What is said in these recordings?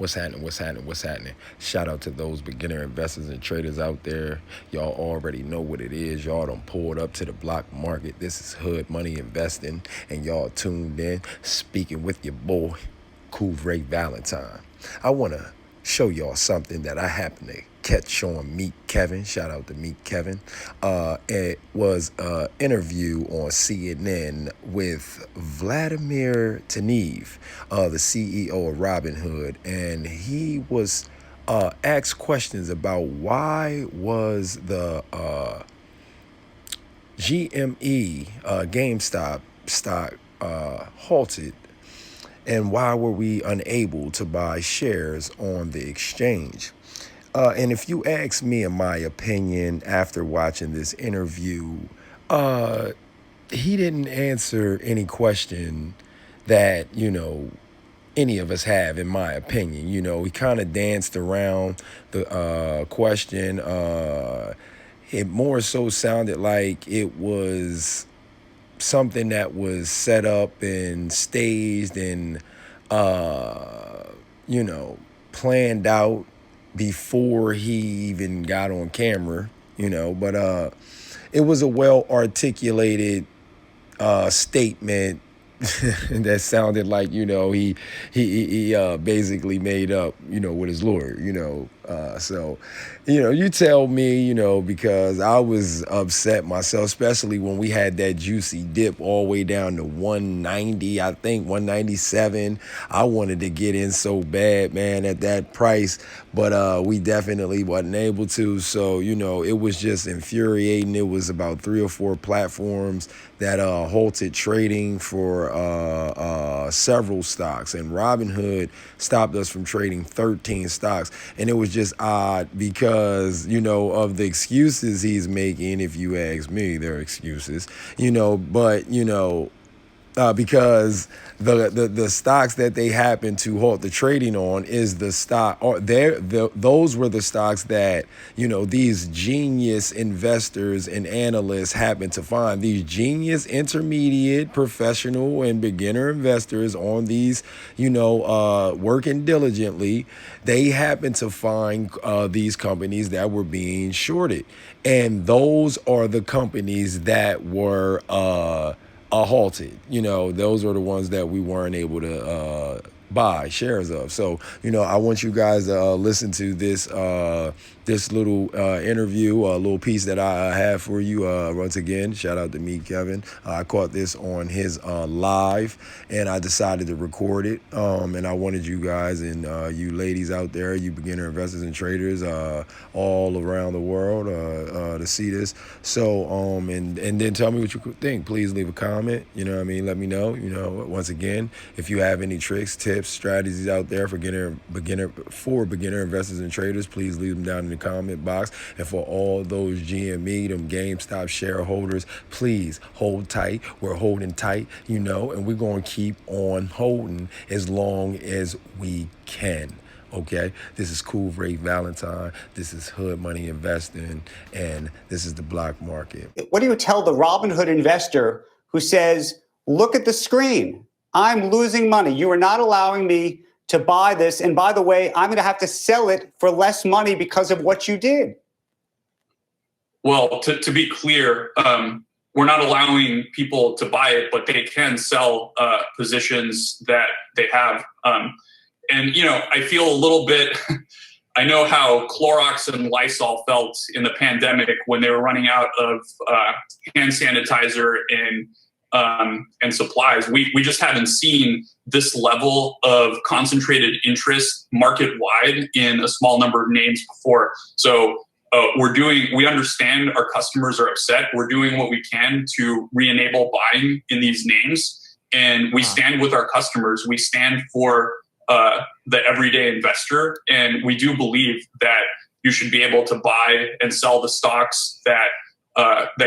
What's happening? What's happening? What's happening? Shout out to those beginner investors and traders out there. Y'all already know what it is. Y'all done pulled up to the block market. This is Hood Money Investing, and y'all tuned in, speaking with your boy, Cool Ray Valentine. I want to show y'all something that I happened to catch on Meet Kevin. Shout out to Meet Kevin. It was an interview on CNN with Vladimir Tanev, the CEO of Robinhood, and he was asked questions about why was the GME GameStop stock halted, and why were we unable to buy shares on the exchange? And if you ask me, in my opinion, after watching this interview, he didn't answer any question that, any of us have, in my opinion. He kind of danced around the question. It more so sounded like it was something that was set up and staged and planned out before he even got on camera, but it was a well articulated statement that sounded like he basically made up with his lawyer, so you tell me, because I was upset myself, especially when we had that juicy dip all the way down to 190, I think 197. I wanted to get in so bad, man, at that price, but we definitely wasn't able to. So it was just infuriating. It was about 3 or 4 platforms that halted trading for several stocks, and Robinhood stopped us from trading 13 stocks. And it was just odd because of the excuses he's making. If you ask me, they're excuses, but because the stocks that they happen to halt the trading on is the stock, or those were the stocks that these genius investors and analysts happen to find. These genius, intermediate, professional, and beginner investors on these, working diligently, they happen to find these companies that were being shorted, and those are the companies that were halted. Those are the ones that we weren't able to buy shares of. So, I want you guys to listen to this little interview, a little piece that I have for you. Once again, shout out to me, Kevin. I caught this on his live, and I decided to record it. And I wanted you guys and you ladies out there, you beginner investors and traders all around the world to see this. So, and then tell me what you think. Please leave a comment. Let me know. Once again, if you have any tricks, tips, strategies out there for beginner investors and traders, please leave them down in the comment box. And for all those GME, them GameStop shareholders, please hold tight. We're holding tight, and we're going to keep on holding as long as we can. Okay, this is Cool Ray Valentine. This is Hood Money Investing, and this is the block market. What do you tell the Robinhood investor who says, look at the screen, I'm losing money. You are not allowing me to buy this. And by the way, I'm going to have to sell it for less money because of what you did? Well, to be clear, we're not allowing people to buy it, but they can sell positions that they have. And, I feel a little bit, I know how Clorox and Lysol felt in the pandemic when they were running out of hand sanitizer and supplies. We just haven't seen this level of concentrated interest market-wide in a small number of names before. So we understand our customers are upset. We're doing what we can to re-enable buying in these names. And we stand with our customers. We stand for the everyday investor. And we do believe that you should be able to buy and sell the stocks that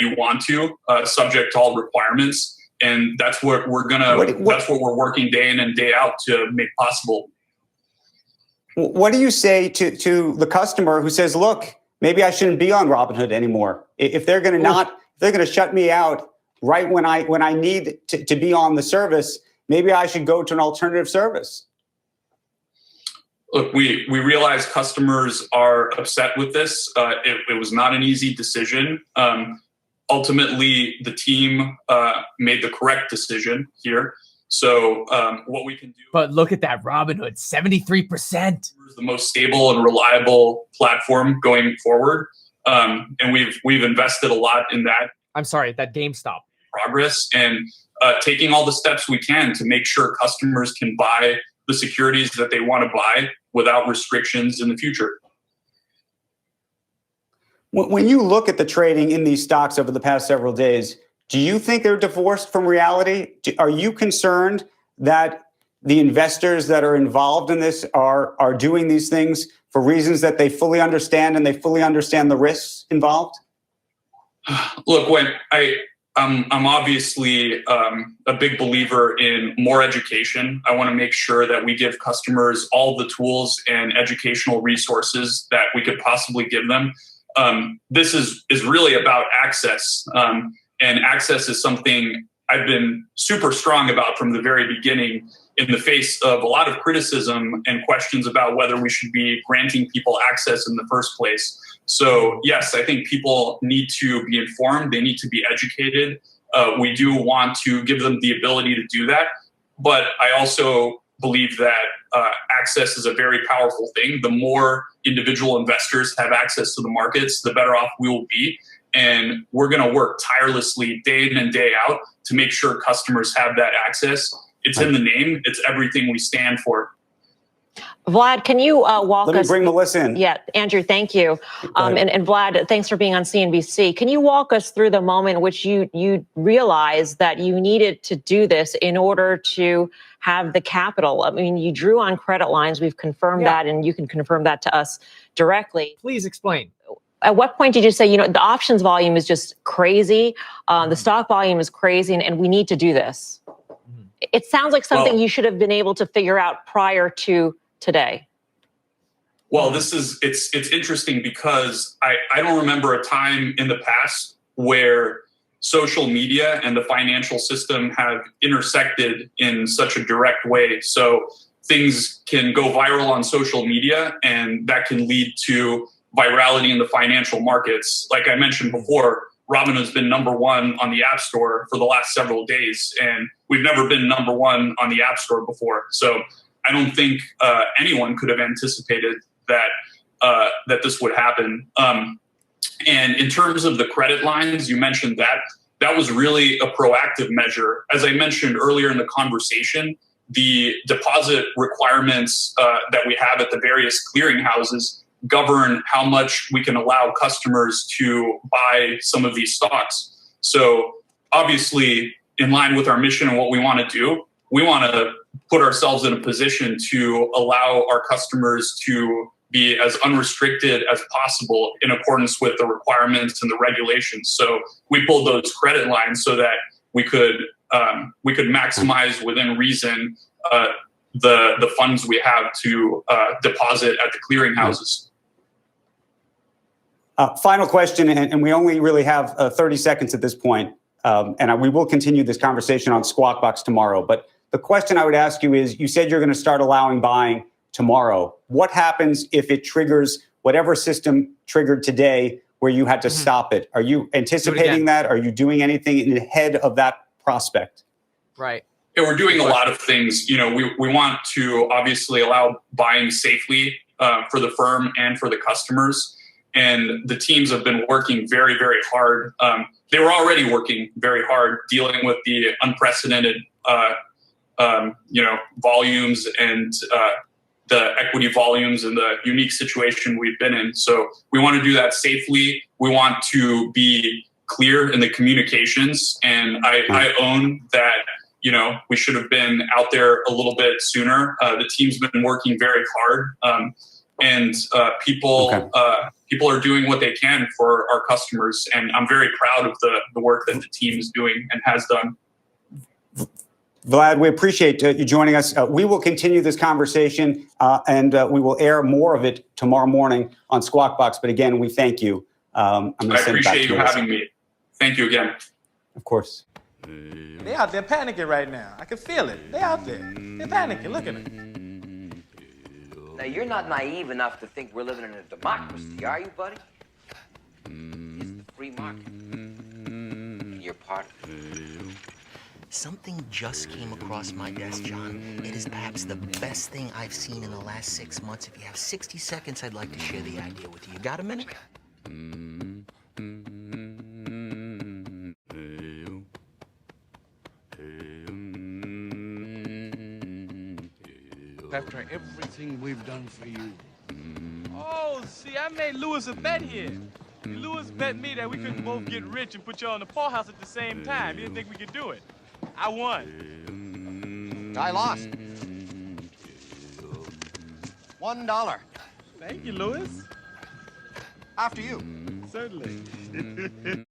you want to, subject to all requirements. And that's what that's what we're working day in and day out to make possible. What do you say to the customer who says, look, maybe I shouldn't be on Robinhood anymore? If they're going to shut me out right when I need to be on the service, maybe I should go to an alternative service. Look, we realize customers are upset with this. It was not an easy decision. Ultimately, the team made the correct decision here. So what we can do. But look at that, Robinhood, 73%. The most stable and reliable platform going forward. And we've invested a lot in that. I'm sorry, that GameStop. Progress and taking all the steps we can to make sure customers can buy the securities that they want to buy without restrictions in the future. When you look at the trading in these stocks over the past several days, do you think they're divorced from reality? Are you concerned that the investors that are involved in this are doing these things for reasons that they fully understand and they fully understand the risks involved? Look, I'm obviously a big believer in more education. I want to make sure that we give customers all the tools and educational resources that we could possibly give them. This is really about access. And access is something I've been super strong about from the very beginning in the face of a lot of criticism and questions about whether we should be granting people access in the first place. So yes, I think people need to be informed. They need to be educated. We do want to give them the ability to do that. But I also believe that access is a very powerful thing. The more individual investors have access to the markets, the better off we will be. And we're going to work tirelessly day in and day out to make sure customers have that access. It's in the name. It's everything we stand for. Vlad, can you walk us? Let me bring Melissa in. Yeah, Andrew, thank you. And Vlad, thanks for being on CNBC. Can you walk us through the moment in which you realized that you needed to do this in order to have the capital? I mean, you drew on credit lines. We've confirmed that, and you can confirm that to us directly. Please explain. At what point did you say, the options volume is just crazy, the stock volume is crazy, and we need to do this? It sounds like something you should have been able to figure out prior to today. Well, it's interesting because I don't remember a time in the past where social media and the financial system have intersected in such a direct way. So things can go viral on social media, and that can lead to virality in the financial markets. Like I mentioned before, Robinhood's been #1 on the App Store for the last several days, and we've never been #1 on the App Store before. So I don't think anyone could have anticipated that this would happen. And in terms of the credit lines, you mentioned that was really a proactive measure. As I mentioned earlier in the conversation, the deposit requirements that we have at the various clearinghouses govern how much we can allow customers to buy some of these stocks. So obviously, in line with our mission and what we want to do, we want to put ourselves in a position to allow our customers to be as unrestricted as possible in accordance with the requirements and the regulations. So we pulled those credit lines so that we could maximize within reason the funds we have to deposit at the clearinghouses. Final question, and we only really have 30 seconds at this point, and we will continue this conversation on Squawk Box tomorrow. But the question I would ask you is, you said you're going to start allowing buying tomorrow. What happens if it triggers whatever system triggered today where you had to stop it? Are you anticipating that? Are you doing anything ahead of that prospect? Right. Yeah, we're doing a lot of things. We want to obviously allow buying safely for the firm and for the customers. And the teams have been working very, very hard. They were already working very hard dealing with the unprecedented, volumes and the equity volumes and the unique situation we've been in. So we want to do that safely. We want to be clear in the communications. And I own that, we should have been out there a little bit sooner. The team's been working very hard. And people are doing what they can for our customers. And I'm very proud of the work that the team is doing and has done. Vlad, we appreciate you joining us. We will continue this conversation and we will air more of it tomorrow morning on Squawk Box. But again, we thank you. I appreciate you having me. Thank you again. Of course. They out there panicking right now. I can feel it. They out there. They're panicking. Look at them. Now, you're not naive enough to think we're living in a democracy, are you, buddy? It's the free market. And you're part of it. Something just came across my desk, John. It is perhaps the best thing I've seen in the last 6 months. If you have 60 seconds, I'd like to share the idea with you. You got a minute? After everything we've done for you. Oh, see, I made Lewis a bet here. Lewis bet me that we couldn't both get rich and put y'all in the poorhouse at the same time. He didn't think we could do it. I won. I lost. $1. Thank you, Lewis. After you. Certainly.